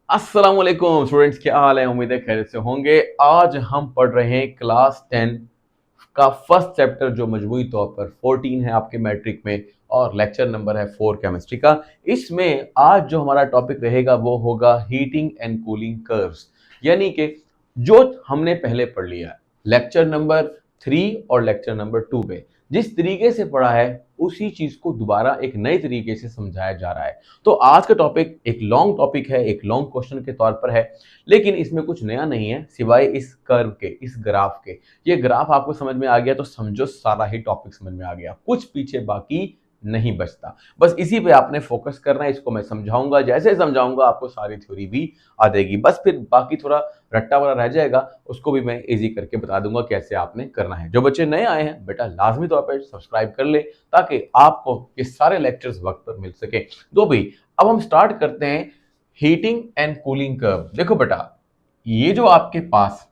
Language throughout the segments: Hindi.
अस्सलाम वालेकुम स्टूडेंट्स, क्या हाल है। उम्मीद है खैरियत से होंगे। आज हम पढ़ रहे हैं क्लास 10 का फर्स्ट चैप्टर जो मजमूई तौर पर 14 है आपके मैट्रिक में, और लेक्चर नंबर है 4 केमिस्ट्री का। इसमें आज जो हमारा टॉपिक रहेगा वो होगा हीटिंग एंड कूलिंग कर्व्स, यानी कि जो हमने पहले पढ़ लिया है लेक्चर नंबर 3 और लेक्चर नंबर 2 पे। जिस तरीके से पढ़ा है उसी चीज को दोबारा एक नए तरीके से समझाया जा रहा है। तो आज का टॉपिक एक लॉन्ग टॉपिक है, एक लॉन्ग क्वेश्चन के तौर पर है, लेकिन इसमें कुछ नया नहीं है सिवाय इस कर्व के, इस ग्राफ के। ये ग्राफ आपको समझ में आ गया तो समझो सारा ही टॉपिक समझ में आ गया, कुछ पीछे बाकी नहीं बचता। बस इसी पे आपने फोकस करना है। इसको मैं समझाऊंगा, जैसे समझाऊंगा आपको सारी थ्योरी भी आ जाएगी। बस फिर बाकी थोड़ा रट्टा वाला रह जाएगा, उसको भी मैं इजी करके बता दूंगा कैसे आपने करना है। जो बच्चे नए आए हैं बेटा लाजमी तौर पर सब्सक्राइब कर ले ताकि आपको ये सारे लेक्चर्स वक्त पर मिल सके। तो भाई अब हम स्टार्ट करते हैं हीटिंग एंड कूलिंग कर्व। देखो बेटा, ये जो आपके पास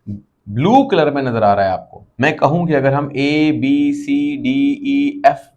ब्लू कलर में नजर आ रहा है आपको, मैं कहूं कि अगर हम A B C D E F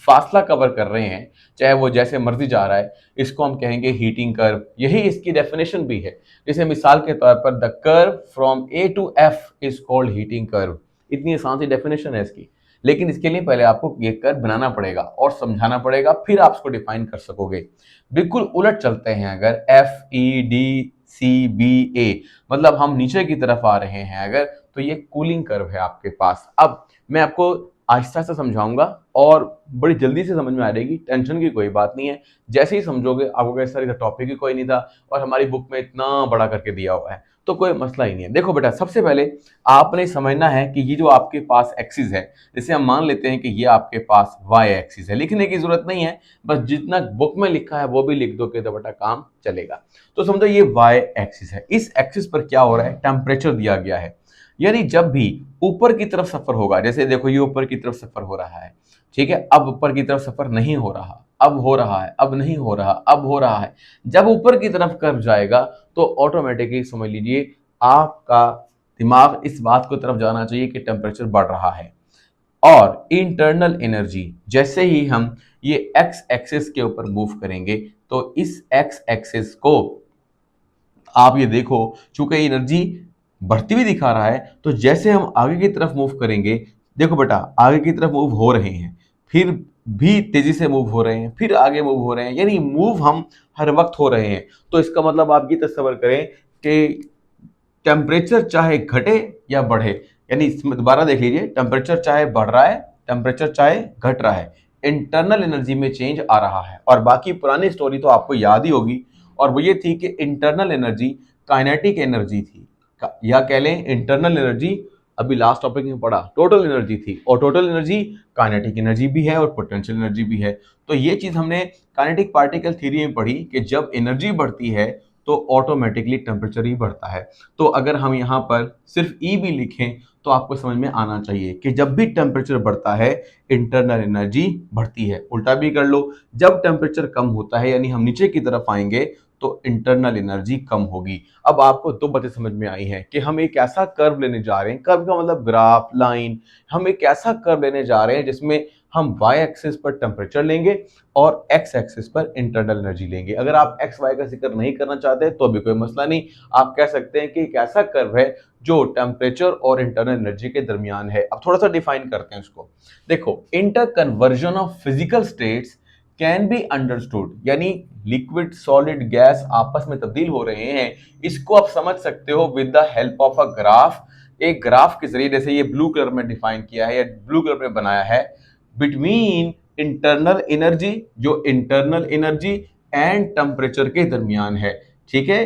फासला कवर कर रहे हैं, चाहे वो जैसे मर्जी जा रहा है, इसको हम कहेंगे हीटिंग कर्व। यही इसकी डेफिनेशन भी है। जैसे मिसाल के तौर पर the curve from A to F is called heating curve. इतनी आसान सी डेफिनेशन है इसकी, लेकिन इसके लिए पहले आपको ये कर्व बनाना पड़ेगा और समझाना पड़ेगा, फिर आप इसको डिफाइन कर सकोगे। बिल्कुल उलट चलते हैं, अगर F E D C B A मतलब हम नीचे की तरफ आ रहे हैं अगर, तो ये कूलिंग कर्व है आपके पास। अब मैं आपको आहिस्ता आहिस्ता समझाऊंगा और बड़ी जल्दी से समझ में आ जाएगी, टेंशन की कोई बात नहीं है। जैसे ही समझोगे आपको कैसा लगेगा टॉपिक ही कोई नहीं था और हमारी बुक में इतना बड़ा करके दिया हुआ है, तो कोई मसला ही नहीं है। देखो बेटा, सबसे पहले आपने समझना है कि ये जो आपके पास एक्सिस है, जैसे हम मान लेते हैं कि ये आपके पास वाई एक्सिस है, लिखने की जरूरत नहीं है, बस जितना बुक में लिखा है वो भी लिख दो कि तो बेटा काम चलेगा। तो समझो ये वाई एक्सिस है, इस एक्सिस पर क्या हो रहा है, टेम्परेचर दिया गया है। यानी जब भी ऊपर की तरफ सफर होगा, जैसे देखो ये ऊपर की तरफ सफर हो रहा है, ठीक है, अब ऊपर की तरफ सफर नहीं हो रहा, अब हो रहा है, अब नहीं हो रहा, अब हो रहा है। जब ऊपर की तरफ कर्व जाएगा तो ऑटोमेटिकली समझ लीजिए आपका दिमाग इस बात को तरफ जाना चाहिए कि टेम्परेचर बढ़ रहा है। और इंटरनल एनर्जी जैसे ही हम ये एक्स एक्सिस के ऊपर मूव करेंगे, तो इस एक्स एक्सिस को आप ये देखो, चूंकि एनर्जी बढ़ती हुई दिखा रहा है, तो जैसे हम आगे की तरफ मूव करेंगे, देखो बेटा आगे की तरफ मूव हो रहे हैं, फिर भी तेजी से मूव हो रहे हैं, फिर आगे मूव हो रहे हैं, यानी मूव हम हर वक्त हो रहे हैं। तो इसका मतलब आप ये तस्वर करें कि टेम्परेचर चाहे घटे या बढ़े, यानी इसमें दोबारा देख लीजिए, टेम्परेचर चाहे बढ़ रहा है, टेम्परेचर चाहे घट रहा है, इंटरनल एनर्जी में चेंज आ रहा है। और बाकी पुरानी स्टोरी तो आपको याद ही होगी, और वो ये थी कि इंटरनल एनर्जी काइनेटिक एनर्जी थी, या कह लें इंटरनल एनर्जी अभी लास्ट टॉपिक में पढ़ा टोटल एनर्जी थी, और टोटल एनर्जी काइनेटिक एनर्जी भी है और पोटेंशियल एनर्जी भी है। तो ये चीज हमने काइनेटिक पार्टिकल थ्योरी में पढ़ी कि जब एनर्जी बढ़ती है तो ऑटोमेटिकली टेम्परेचर ही बढ़ता है। तो अगर हम यहाँ पर सिर्फ ई भी लिखें तो आपको समझ में आना चाहिए कि जब भी टेम्परेचर बढ़ता है इंटरनल एनर्जी बढ़ती है। उल्टा भी कर लो, जब टेम्परेचर कम होता है यानी हम नीचे की तरफ आएंगे तो इंटरनल एनर्जी कम होगी। अब आपको दो बातें समझ में आई हैं कि हम एक ऐसा कर्व लेने जा रहे हैं, कर्व का मतलब ग्राफ, लाइन। हम एक ऐसा कर्व लेने जा रहे हैं जिसमें हम वाई एक्सिस पर टेम्परेचर लेंगे और एक्स एक्सिस पर इंटरनल एनर्जी लेंगे। अगर आप एक्स वाई का जिक्र नहीं करना चाहते तो भी कोई मसला नहीं, आप कह सकते हैं कि एक ऐसा कर्व है जो टेम्परेचर और इंटरनल एनर्जी के दरमियान है। अब थोड़ा सा डिफाइन करते हैं इसको। देखो, inter conversion of physical states can be understood, यानी लिक्विड सॉलिड गैस आपस में तब्दील हो रहे हैं, इसको आप समझ सकते हो with the help of a graph. एक ग्राफ के जरिए, जैसे ये ब्लू कलर में डिफाइन किया है या ब्लू कलर में बनाया है, बिटवीन इंटरनल एनर्जी, जो इंटरनल एनर्जी एंड टेम्परेचर के दरमियान है, ठीक है।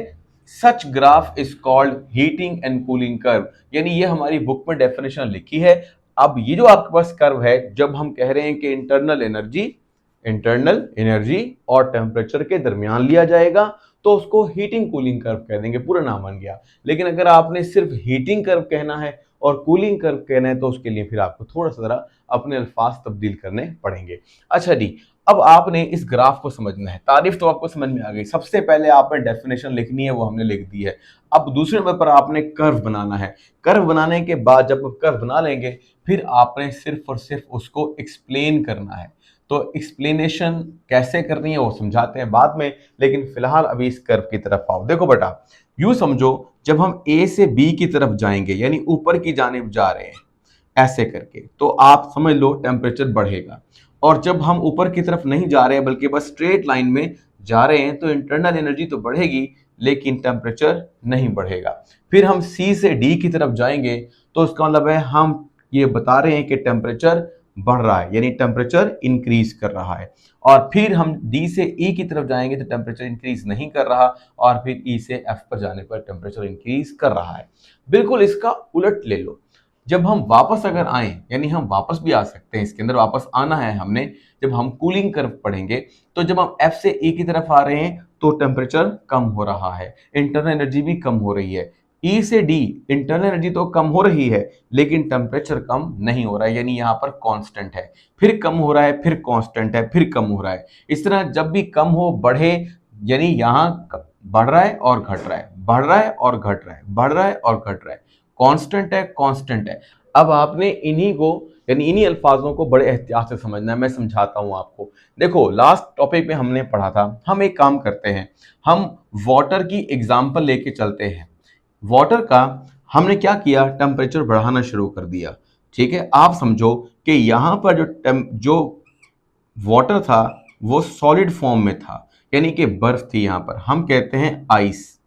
Such graph is called heating and cooling curve, यानी ये हमारी बुक में डेफिनेशन लिखी है। अब ये जो आपके पास कर्व है, जब हम कह रहे हैं कि इंटरनल एनर्जी और टेम्परेचर के दरमियान लिया जाएगा तो उसको हीटिंग कूलिंग कर्व कह देंगे, पूरा नाम बन गया। लेकिन अगर आपने सिर्फ हीटिंग कर्व कहना है और कूलिंग कर्व कहना है तो उसके लिए फिर आपको थोड़ा सा जरा अपने अल्फाज तब्दील करने पड़ेंगे। अच्छा जी, अब आपने इस ग्राफ को समझना है। तारीफ तो आपको समझ में आ गई, सबसे पहले आपने डेफिनेशन लिखनी है, वो हमने लिख दी है। अब दूसरे नंबर पर आपने कर्व बनाना है। कर्व बनाने के बाद जब कर्व बना लेंगे, फिर आपने सिर्फ और सिर्फ उसको एक्सप्लेन करना है। तो एक्सप्लेनेशन कैसे करनी है वो समझाते हैं बाद में, लेकिन फिलहाल अभी इस कर्व की तरफ आओ। देखो बेटा, यूं समझो जब हम ए से बी की तरफ जाएंगे यानी ऊपर की जानिब जा रहे हैं ऐसे करके, तो आप समझ लो टेम्परेचर बढ़ेगा। और जब हम ऊपर की तरफ नहीं जा रहे हैं बल्कि बस स्ट्रेट लाइन में जा रहे हैं तो इंटरनल एनर्जी तो बढ़ेगी लेकिन टेम्परेचर नहीं बढ़ेगा। फिर हम सी से डी की तरफ जाएंगे तो इसका मतलब है हम ये बता रहे हैं कि टेम्परेचर बढ़ रहा है यानी टेम्परेचर इंक्रीज कर रहा है। और फिर हम डी से ई की तरफ जाएंगे तो टेम्परेचर इंक्रीज नहीं कर रहा, और फिर ई से एफ पर जाने पर टेम्परेचर इंक्रीज कर रहा है। बिल्कुल इसका उलट ले लो, जब हम वापस अगर आए यानी हम वापस भी आ सकते हैं, इसके अंदर वापस आना है हमने, जब हम कूलिंग कर्व पढ़ेंगे तो जब हम एफ से ई की तरफ आ रहे हैं तो टेम्परेचर कम हो रहा है, इंटरनल एनर्जी भी कम हो रही है। ई से डी इंटरनल एनर्जी तो कम हो रही है लेकिन टेम्परेचर कम नहीं हो रहा है, यानी यहाँ पर कांस्टेंट है। फिर कम हो रहा है, फिर कांस्टेंट है, फिर कम हो रहा है। इस तरह जब भी कम हो बढ़े, यानी यहाँ बढ़ रहा है और घट रहा है, बढ़ रहा है और घट रहा है, बढ़ रहा है और घट रहा है, कांस्टेंट है, कांस्टेंट है। अब आपने इन्हीं को यानी इन्हीं अल्फाजों को बड़े एहतियात से समझना है। मैं समझाता हूं आपको। देखो लास्ट टॉपिक में हमने पढ़ा था, हम एक काम करते हैं, हम वाटर की एग्जांपल लेके चलते हैं। वाटर का हमने क्या किया, टेम्परेचर बढ़ाना शुरू कर दिया। ठीक है, आप समझो कि यहां पर जो वाटर था वो सॉलिड फॉर्म में था, यानी कि बर्फ थी, यहां पर हम कहते हैं आइस।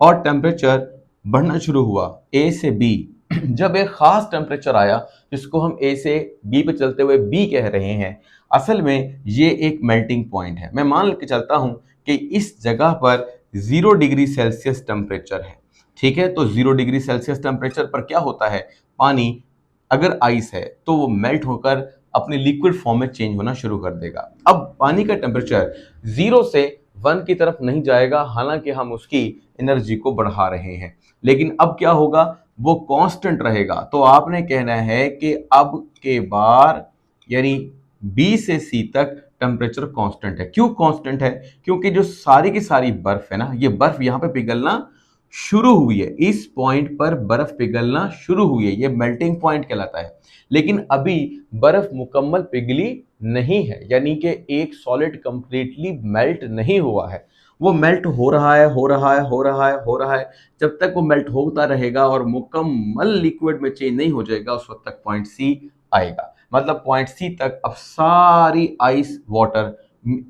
और टेम्परेचर बढ़ना शुरू हुआ ए से बी। जब एक खास टेम्परेचर आया जिसको हम ए से बी पे चलते हुए बी कह रहे हैं, असल में ये एक मेल्टिंग पॉइंट है। मैं मान के चलता हूं कि इस जगह पर 0 डिग्री सेल्सियस टेम्परेचर है। ठीक है, तो 0 डिग्री सेल्सियस टेम्परेचर पर क्या होता है, पानी अगर आइस है तो वो मेल्ट होकर अपने लिक्विड फॉर्म में चेंज होना शुरू कर देगा। अब पानी का टेम्परेचर 0 से 1 की तरफ नहीं जाएगा, हालांकि हम उसकी एनर्जी को बढ़ा रहे हैं, लेकिन अब क्या होगा, वो कांस्टेंट रहेगा। तो आपने कहना है कि अब के बार यानी बी से सी तक टेम्परेचर कांस्टेंट है। क्यों कांस्टेंट है, क्योंकि जो सारी की सारी बर्फ है ना, ये बर्फ यहाँ पे पिघलना शुरू हुई है, इस पॉइंट पर बर्फ पिघलना शुरू हुई है, ये मेल्टिंग पॉइंट कहलाता है। लेकिन अभी बर्फ मुकम्मल पिघली नहीं है, यानी कि एक सॉलिड कंप्लीटली मेल्ट नहीं हुआ है, वो मेल्ट हो रहा है, हो रहा है, हो रहा है, हो रहा है। जब तक वो मेल्ट होता रहेगा और मुकम्मल लिक्विड में चेंज नहीं हो जाएगा उस वक्त तक पॉइंट सी आएगा। मतलब पॉइंट सी तक अब सारी आइस वाटर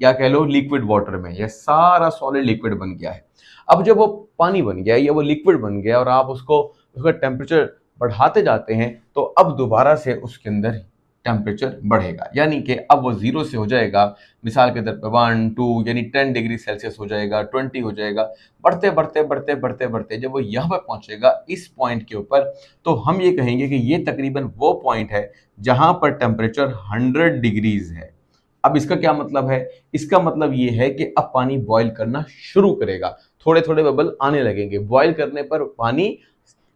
या कह लो लिक्विड वाटर में यह सारा सॉलिड लिक्विड बन गया है। अब जब वो पानी बन गया या वो लिक्विड बन गया और आप उसका टेम्परेचर बढ़ाते जाते हैं तो अब दोबारा से उसके अंदर टेम्परेचर बढ़ेगा, यानी कि अब वो 0 से हो जाएगा, मिसाल के तौर पर 1 2 यानी 10 डिग्री सेल्सियस हो जाएगा, 20 हो जाएगा। बढ़ते बढ़ते बढ़ते बढ़ते बढ़ते जब वो यहाँ पर पहुंचेगा इस पॉइंट के ऊपर, तो हम ये कहेंगे कि ये तकरीबन वो पॉइंट है जहां पर टेम्परेचर 100 डिग्रीज है। अब इसका क्या मतलब है, इसका मतलब ये है कि अब पानी बॉईल करना शुरू करेगा, थोड़े थोड़े बबल आने लगेंगे। बॉईल करने पर पानी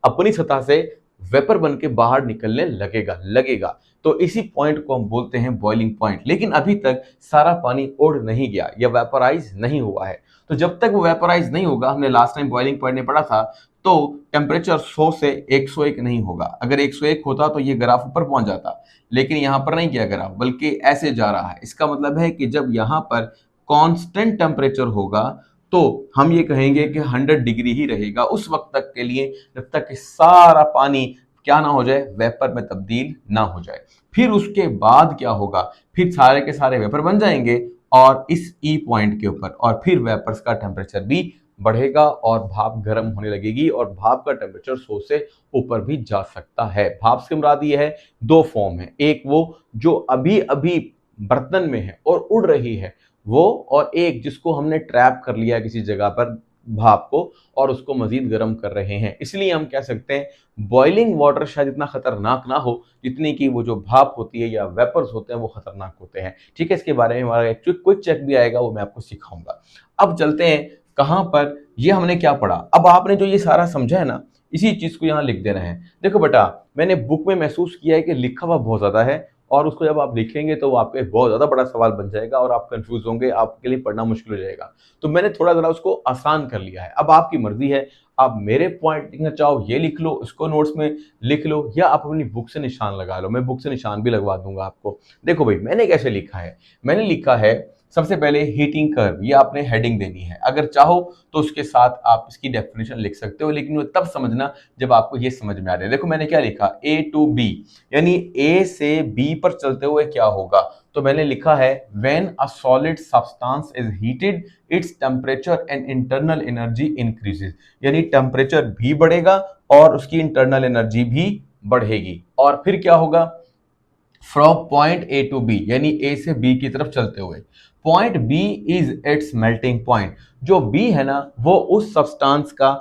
अपनी सतह से वेपर बन के बाहर निकलने लगेगा। तो इसी पॉइंट को हम बोलते हैं बॉइलिंग पॉइंट। लेकिन अभी तक सारा पानी उड़ नहीं गया या वेपराइज नहीं हुआ है। तो जब तक वो वेपराइज नहीं होगा, हमने लास्ट टाइम बॉइलिंग पॉइंट में पढ़ा था, तो टेम्परेचर 100 से 101 नहीं होगा। अगर 101 होता तो ये ग्राफ ऊपर पहुंच जाता, लेकिन यहां पर नहीं गया ग्राफ, बल्कि ऐसे जा रहा है। इसका मतलब है कि जब यहां पर कांस्टेंट टेम्परेचर होगा तो हम ये कहेंगे कि 100 डिग्री ही रहेगा उस वक्त तक के लिए, जब तक कि सारा पानी क्या ना हो जाए, वेपर में तब्दील ना हो जाए। फिर उसके बाद क्या होगा, फिर सारे के सारे वेपर बन जाएंगे और इस ई पॉइंट के ऊपर, और फिर वेपर्स का टेम्परेचर भी बढ़ेगा और भाप गर्म होने लगेगी और भाप का टेम्परेचर 100 से ऊपर भी जा सकता है। भाप से मुराद ये है, दो फॉर्म है, एक वो जो अभी अभी बर्तन में है और उड़ रही है वो, और एक जिसको हमने ट्रैप कर लिया किसी जगह पर भाप को और उसको मजीद गर्म कर रहे हैं। इसलिए हम कह सकते हैं बॉइलिंग वाटर शायद इतना खतरनाक ना हो जितनी कि वो जो भाप होती है या वेपर्स होते हैं वो खतरनाक होते हैं। ठीक है, इसके बारे में हमारा एक क्विक चेक भी आएगा, वो मैं आपको सिखाऊंगा। अब चलते हैं कहां पर, ये हमने क्या पढ़ा। अब आपने जो ये सारा समझा है ना, इसी चीज को यहाँ लिख देना है। देखो बेटा, मैंने बुक में महसूस किया है कि लिखा हुआ बहुत ज्यादा है और उसको जब आप लिखेंगे तो वो आपके बहुत ज़्यादा बड़ा सवाल बन जाएगा और आप कंफ्यूज होंगे, आपके लिए पढ़ना मुश्किल हो जाएगा। तो मैंने थोड़ा ज़रा उसको आसान कर लिया है। अब आपकी मर्जी है, आप मेरे पॉइंट लिखना चाहो ये लिख लो, इसको नोट्स में लिख लो, या आप अपनी बुक से निशान लगा लो। मैं बुक से निशान भी लगवा दूंगा आपको। देखो भाई, मैंने कैसे लिखा है, मैंने लिखा है सबसे पहले हीटिंग कर्व, ये आपने हेडिंग देनी है। अगर चाहो तो उसके साथ आप इसकी डेफिनेशन लिख सकते हो, लेकिन वो तब समझना जब आपको ये समझ में आ जाए। देखो मैंने क्या लिखा, ए टू बी, यानी ए से बी पर चलते हुए क्या होगा। तो मैंने लिखा है when a solid substance is heated its temperature and internal energy increases, यानी टेम्परेचर भी बढ़ेगा और उसकी इंटरनल एनर्जी भी बढ़ेगी। और फिर क्या होगा, from point A to B, यानी ए से बी की तरफ चलते हुए, point B is its melting point. जो बी है ना, वो उस सब्सटेंस का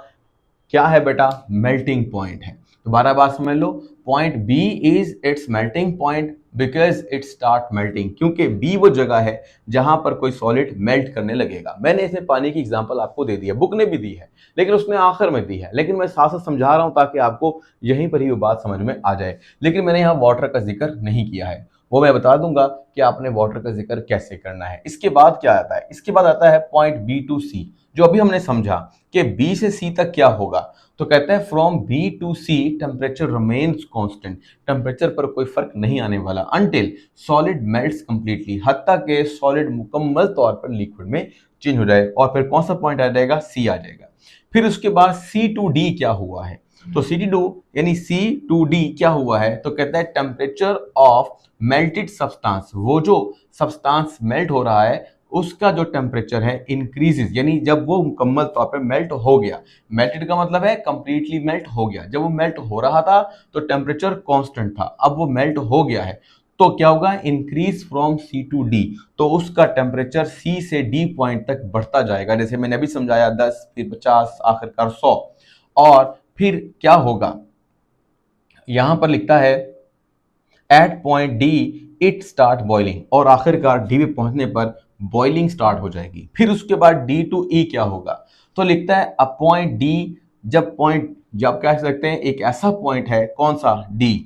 क्या है बेटा, मेल्टिंग पॉइंट है। दोबारा बात समझ लो, point B is its melting point because it start melting, क्योंकि बी वो जगह है जहां पर कोई सॉलिड मेल्ट करने लगेगा। मैंने इसमें पानी की एग्जांपल आपको दे दी है, बुक ने भी दी है, लेकिन उसने आखिर में दी है, लेकिन मैं साथ साथ समझा रहा हूं ताकि आपको यहीं पर ही वो बात समझ में आ जाए। लेकिन मैंने यहाँ वाटर का जिक्र नहीं किया है, वो मैं बता दूंगा कि आपने वाटर का जिक्र कैसे करना है। इसके बाद क्या आता है, इसके बाद आता है पॉइंट बी टू सी, जो अभी हमने समझा कि बी से सी तक क्या होगा। तो कहते हैं from B to C temperature remains constant, temperature पर कोई फर्क नहीं आने वाला अनटिल सॉलिड मेल्ट्स कंप्लीटली, हत्ता के सॉलिड मुकम्मल तौर पर लिक्विड में चेंज हो जाए। और फिर कौन सा पॉइंट आ जाएगा, सी आ जाएगा। फिर उसके बाद सी टू डी क्या हुआ है, तो सी टू यानी सी टू डी क्या हुआ है, तो कहता है टेम्परेचर ऑफ मेल्टेड सब्सटेंस, वो जो सब्सटेंस मेल्ट हो रहा है उसका जो टेम्परेचर है इंक्रीजेस, यानी जब वो मुकम्मल तौर पे मेल्ट हो गया, मेल्टेड का मतलब है कंप्लीटली मेल्ट हो गया। जब वो मेल्ट हो रहा था तो टेम्परेचर कांस्टेंट था, अब वो मेल्ट हो गया है तो क्या होगा, increase from C to D, तो उसका टेम्परेचर सी से डी पॉइंट तक बढ़ता जाएगा। जैसे मैंने अभी समझाया 10, फिर 50, आखिरकार 100। और फिर क्या होगा, यहां पर लिखता है at point D it start boiling, और आखिरकार डी पे पहुंचने पर बॉइलिंग स्टार्ट हो जाएगी। फिर उसके बाद डी टू ई क्या होगा, तो लिखता है अ पॉइंट डी, जब कह सकते हैं एक ऐसा पॉइंट है, कौन सा, डी,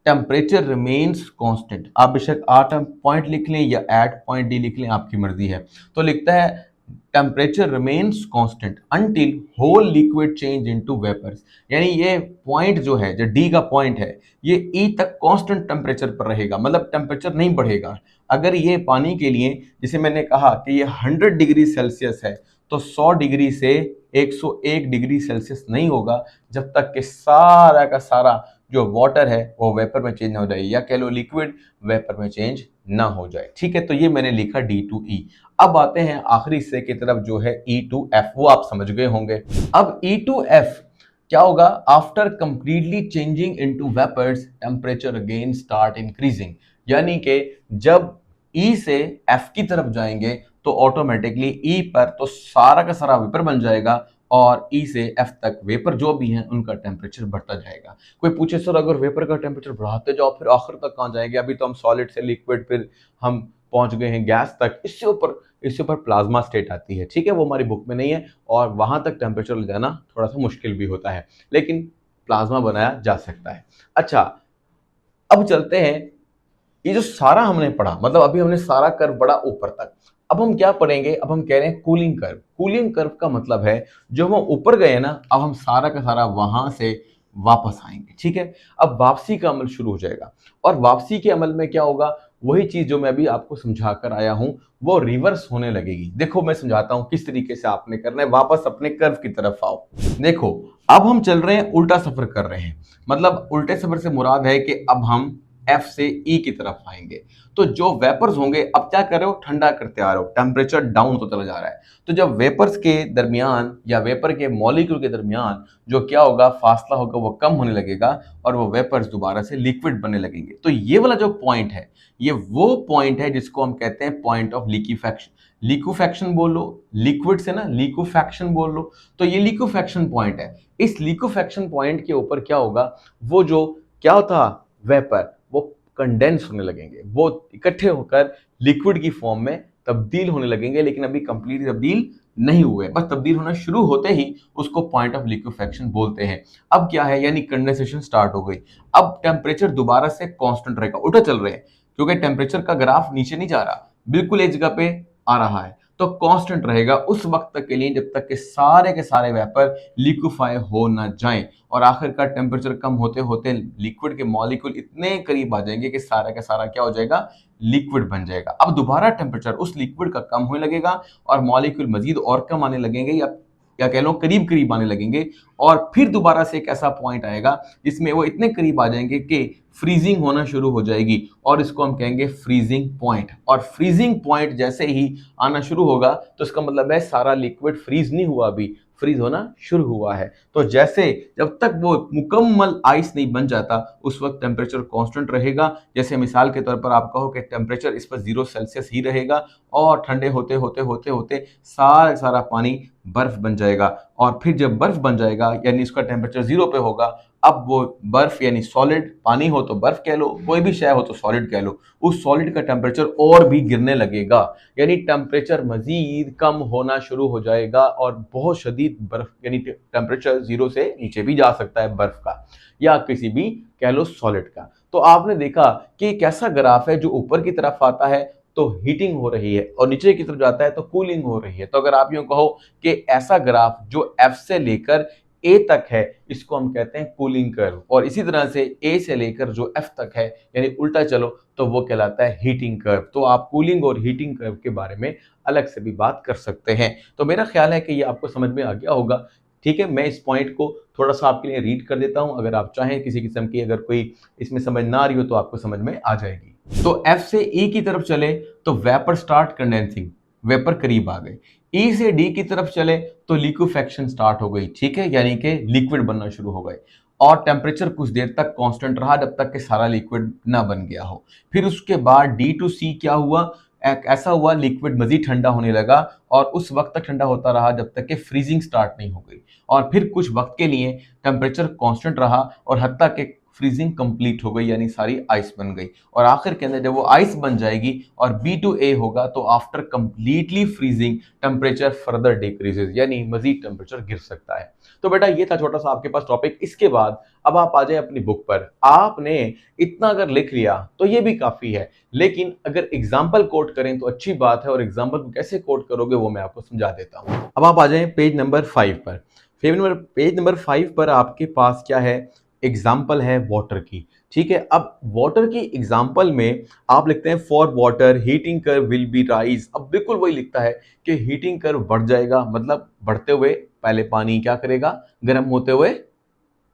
टेम्परेचर रिमेन्स कांस्टेंट। आप बेशक आठ पॉइंट लिख लें या एट पॉइंट डी लिख लें, आपकी मर्जी है। तो लिखता है temperature remains constant until whole liquid change into vapours, यानी ये पॉइंट जो है, जो डी का पॉइंट है, ये ई तक कांस्टेंट टेम्परेचर पर रहेगा, मतलब टेम्परेचर नहीं बढ़ेगा। अगर ये पानी के लिए, जैसे मैंने कहा कि ये 100 डिग्री सेल्सियस है, तो 100 डिग्री से 101 डिग्री सेल्सियस नहीं होगा जब तक कि सारा का सारा जो वाटर है वो वेपर में चेंज ना हो जाए, या कह लो लिक्विड वेपर में चेंज ना हो जाए। ठीक है, तो ये मैंने लिखा डी टू ई। अब आते हैं आखिरी हिस्से की तरफ जो है ई टू एफ, वो आप समझ गए होंगे। अब ई टू एफ क्या होगा, after completely changing into vapours temperature again start increasing, यानी कि जब ई से एफ की तरफ जाएंगे तो ऑटोमेटिकली ई पर तो सारा का सारा वेपर बन जाएगा, और ई से एफ तक वेपर जो भी हैं उनका टेम्परेचर बढ़ता जाएगा। कोई पूछे सर अगर वेपर का टेम्परेचर बढ़ाते जाओ फिर आखिर तक कहाँ जाएंगे, अभी तो हम सॉलिड से लिक्विड, फिर हम पहुंच गए हैं गैस तक, इससे ऊपर प्लाज्मा स्टेट आती है। ठीक है, वो हमारी बुक में नहीं है और वहां तक टेम्परेचर ले जाना थोड़ा सा मुश्किल भी होता है, लेकिन प्लाज्मा बनाया जा सकता है। अच्छा, अब चलते हैं, ये जो सारा हमने पढ़ा, मतलब अभी हमने सारा कर्व पढ़ा ऊपर तक। अब हम क्या पढ़ेंगे, अब हम कह रहे हैं कूलिंग कर्व। कूलिंग कर्व का मतलब है जो हम ऊपर गए ना, अब हम सारा का सारा वहां से वापस आएंगे। ठीक है, अब वापसी का अमल शुरू हो जाएगा, और वापसी के अमल में क्या होगा, वही चीज जो मैं अभी आपको समझा कर आया हूं वो रिवर्स होने लगेगी। देखो मैं समझाता हूं किस तरीके से आपने करना है, वापस अपने कर्व की तरफ आओ। देखो अब हम चल रहे हैं, उल्टा सफर कर रहे हैं, मतलब उल्टे सफर से मुराद है कि अब हम एफ से ई की तरफ आएंगे। तो जो वेपर्स होंगे, अब क्या कर रहे हो, ठंडा करते आ रहे हो, टेम्परेचर डाउन तो चला जा रहा है। तो जब वेपर्स के दरमियान या वेपर के मॉलिक्यूल के दरमियान जो क्या होगा, फासला होगा, वो कम होने लगेगा और वो वेपर्स दोबारा से लिक्विड बनने लगेंगे। तो ये वाला जो पॉइंट है, ये वो पॉइंट है जिसको हम कहते हैं पॉइंट ऑफ लिक्विफैक्शन। लिक्विफैक्शन बोल लो, लिक्विड से ना लिक्विफैक्शन बोल लो, तो ये लिक्विफैक्शन पॉइंट है। इस लिक्विफैक्शन पॉइंट के ऊपर क्या होगा, वो जो क्या होता, वेपर, वो कंडेंस होने लगेंगे, वो इकट्ठे होकर लिक्विड की फॉर्म में तब्दील होने लगेंगे, लेकिन अभी कंप्लीट तब्दील नहीं हुए, बस तब्दील होना शुरू होते ही उसको पॉइंट ऑफ लिक्विफेक्शन बोलते हैं। अब क्या है, यानी कंडेंसेशन स्टार्ट हो गई। अब टेम्परेचर दोबारा से कांस्टेंट रहेगा, उल्टा चल रहे हैं, क्योंकि टेम्परेचर का ग्राफ नीचे नहीं जा रहा, बिल्कुल एक जगह पे आ रहा है, तो कांस्टेंट रहेगा उस वक्त तक के लिए जब तक के सारे वेपर लिक्विफाई हो ना जाएं, और आखिरकार टेम्परेचर कम होते होते लिक्विड के मॉलिक्यूल इतने करीब आ जाएंगे कि सारा का सारा क्या हो जाएगा, लिक्विड बन जाएगा। अब दोबारा टेम्परेचर उस लिक्विड का कम होने लगेगा और मॉलिक्यूल मजीद और कम आने लगेंगे, या कह लो करीब करीब आने लगेंगे, और फिर दोबारा से एक ऐसा पॉइंट आएगा जिसमें वो इतने करीब आ जाएंगे कि फ्रीजिंग होना शुरू हो जाएगी, और इसको हम कहेंगे फ्रीजिंग पॉइंट। और फ्रीजिंग पॉइंट जैसे ही आना शुरू होगा तो इसका मतलब है सारा लिक्विड फ्रीज नहीं हुआ, अभी फ्रीज होना शुरू हुआ है। तो जैसे जब तक वो मुकम्मल आइस नहीं बन जाता उस वक्त टेम्परेचर कांस्टेंट रहेगा। जैसे मिसाल के तौर पर आप कहो कि टेम्परेचर इस पर 0 सेल्सियस ही रहेगा, और ठंडे होते होते होते होते सारा सारा पानी बर्फ बन जाएगा, और फिर जब बर्फ बन जाएगा यानी इसका टेम्परेचर 0 पे होगा, अब वो बर्फ यानी सॉलिड, पानी हो तो बर्फ कह लो, कोई भी शय हो तो सॉलिड कह लो, उस सॉलिड का टेम्परेचर और भी गिरने लगेगा, यानी टेम्परेचर मजीद कम होना शुरू हो जाएगा, और बहुत शदीद बर्फ यानी टेम्परेचर 0 से नीचे भी जा सकता है बर्फ का, या किसी भी कह लो सॉलिड का। तो आपने देखा कि एक ऐसा ग्राफ है जो ऊपर की तरफ आता है तो हीटिंग हो रही है, और नीचे की तरफ जाता है तो कूलिंग हो रही है। तो अगर आप यूं कहो कि ऐसा ग्राफ जो एफ से लेकर ए तक है, इसको हम कहते हैं कूलिंग कर्व, और इसी तरह से ए से लेकर जो एफ तक है यानी उल्टा चलो तो वो कहलाता है हीटिंग कर्व। तो आप कूलिंग और हीटिंग कर्व के बारे में अलग से भी बात कर सकते हैं। तो मेरा ख्याल है कि ये आपको समझ में आ गया होगा। ठीक है, मैं इस पॉइंट को थोड़ा सा आपके लिए रीड कर देता हूं, अगर आप चाहें किसी किस्म की अगर कोई इसमें समझ ना आ रही हो तो आपको समझ में आ जाएगी। तो एफ से ई की तरफ चले तो वेपर स्टार्ट कंडेंसिंग, वेपर करीब आ गए। ई से डी की तरफ चले तो लिक्विफेक्शन स्टार्ट हो गई, ठीक है, यानी कि लिक्विड बनना शुरू हो गए, और टेम्परेचर कुछ देर तक कांस्टेंट रहा जब तक कि सारा लिक्विड ना बन गया हो। फिर उसके बाद डी टू सी क्या हुआ, एक ऐसा हुआ लिक्विड मजीद ठंडा होने लगा, और उस वक्त तक ठंडा होता रहा जब तक कि फ्रीजिंग स्टार्ट नहीं हो गई, और फिर कुछ वक्त के लिए टेम्परेचर कांस्टेंट रहा और हत्ता कि फ्रीजिंग कंप्लीट हो गई यानी सारी आइस बन गई, और आखिर के अंदर जब वो आइस बन जाएगी और बी टू ए होगा तो after completely freezing temperature further decreases, यानी मजीद टेम्परेचर गिर सकता है। तो बेटा ये था छोटा सा आपके पास टॉपिक। इसके बाद अब आप आ जाए अपनी बुक पर। आपने इतना अगर लिख लिया तो ये भी काफी है, लेकिन अगर एग्जाम्पल कोट करें तो अच्छी बात है, और एग्जाम्पल को कैसे कोट करोगे वो मैं आपको समझा देता हूं। अब आप आ जाए पेज नंबर 5 पर। पेज नंबर 5 पर आपके पास क्या है, एग्जाम्पल है वाटर की। ठीक है, अब वाटर की एग्जाम्पल में आप लिखते हैं for water heating curve will be rise. अब बिल्कुल वही लिखता है कि हीटिंग कर्व बढ़ जाएगा, मतलब बढ़ते हुए पहले पानी क्या करेगा, गर्म होते हुए,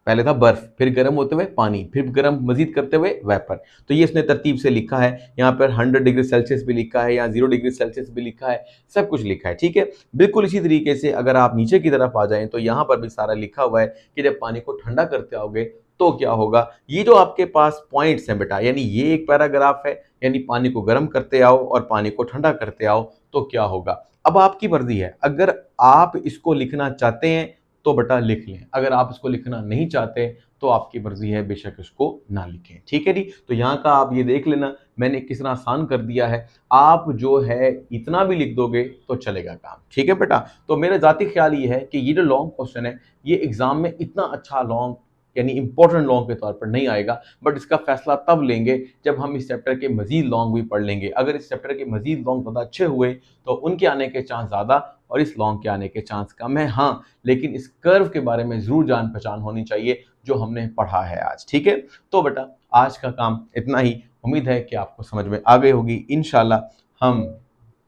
पहले था बर्फ, फिर गर्म होते हुए पानी, फिर गर्म मजीद करते हुए वेपर। तो ये इसने तरतीब से लिखा है, यहाँ पर 100 डिग्री सेल्सियस भी लिखा है, यहाँ 0 डिग्री सेल्सियस भी लिखा है, सब कुछ लिखा है। ठीक है, बिल्कुल इसी तरीके से अगर आप नीचे की तरफ आ जाएं तो यहाँ पर भी सारा लिखा हुआ है कि जब पानी को ठंडा करते आओगे तो क्या होगा। ये जो आपके पास पॉइंट्स हैं बेटा, यानी ये एक पैराग्राफ है, यानी पानी को गर्म करते आओ और पानी को ठंडा करते आओ तो क्या होगा। अब आपकी मर्जी है, अगर आप इसको लिखना चाहते हैं तो बेटा लिख लें, अगर आप इसको लिखना नहीं चाहते तो आपकी मर्जी है, बेशक इसको ना लिखें। ठीक है जी, तो यहाँ का आप ये देख लेना मैंने किस तरह आसान कर दिया है। आप जो है इतना भी लिख दोगे तो चलेगा काम। ठीक है बेटा, तो मेरा जाती ख्याल ये है कि ये जो लॉन्ग क्वेश्चन है ये एग्जाम में इतना अच्छा लॉन्ग यानी इंपॉर्टेंट लॉन्ग के तौर पर नहीं आएगा, बट इसका फैसला तब लेंगे जब हम इस चैप्टर के मजीद लॉन्ग भी पढ़ लेंगे। अगर इस चैप्टर के मजीद लॉन्ग ज़्यादा अच्छे हुए तो उनके आने के चांस ज़्यादा और इस लॉन्ग के आने के चांस कम है। हाँ, लेकिन इस कर्व के बारे में ज़रूर जान पहचान होनी चाहिए जो हमने पढ़ा है आज। ठीक है, तो बेटा आज का काम इतना ही। उम्मीद है कि आपको समझ में आ गई होगी। इंशाल्लाह हम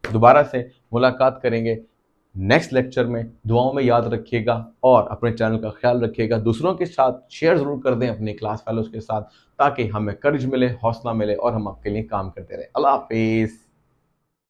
दोबारा से मुलाकात करेंगे नेक्स्ट लेक्चर में। दुआओं में याद रखिएगा और अपने चैनल का ख्याल रखिएगा। दूसरों के साथ शेयर ज़रूर कर दें अपने क्लास फेलोज के साथ, ताकि हमें कर्ज मिले, हौसला मिले और हम आपके लिए काम करते रहें। अल्लाह हाफिज़।